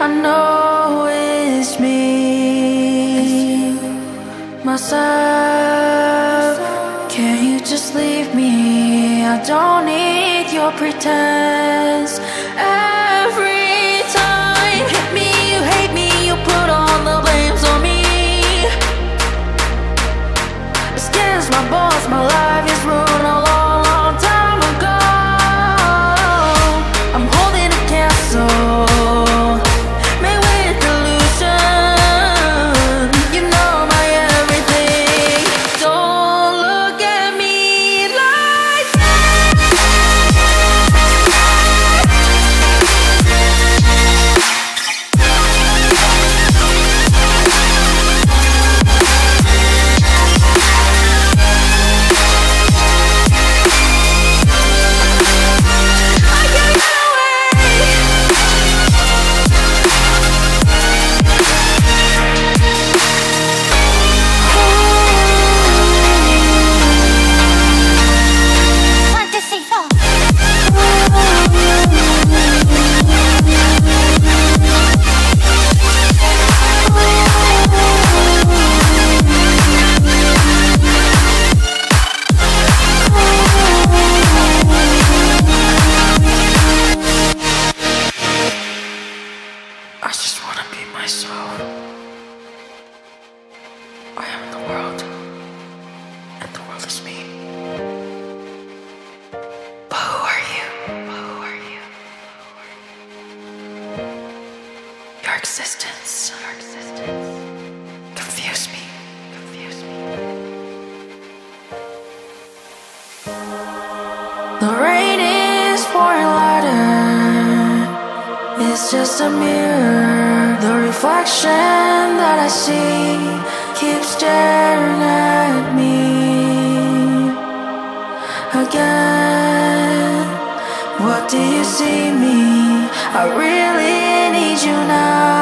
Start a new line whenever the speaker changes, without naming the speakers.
I know it's me, myself. Can you just leave me? I don't need your pretense. Every time you hit me, you hate me, you put all the blames on me. The skin's my bones, my life is ruined a long, long time ago. I'm holding a castle made with illusion. You know my everything. Don't look at me like I just wanna be myself. I am the world, and the world is me. But who are you? Your existence confuse me. The rain is pouring lighter. It's just a mirror. The reflection that I see keeps staring at me again. What do you see me? I really need you now.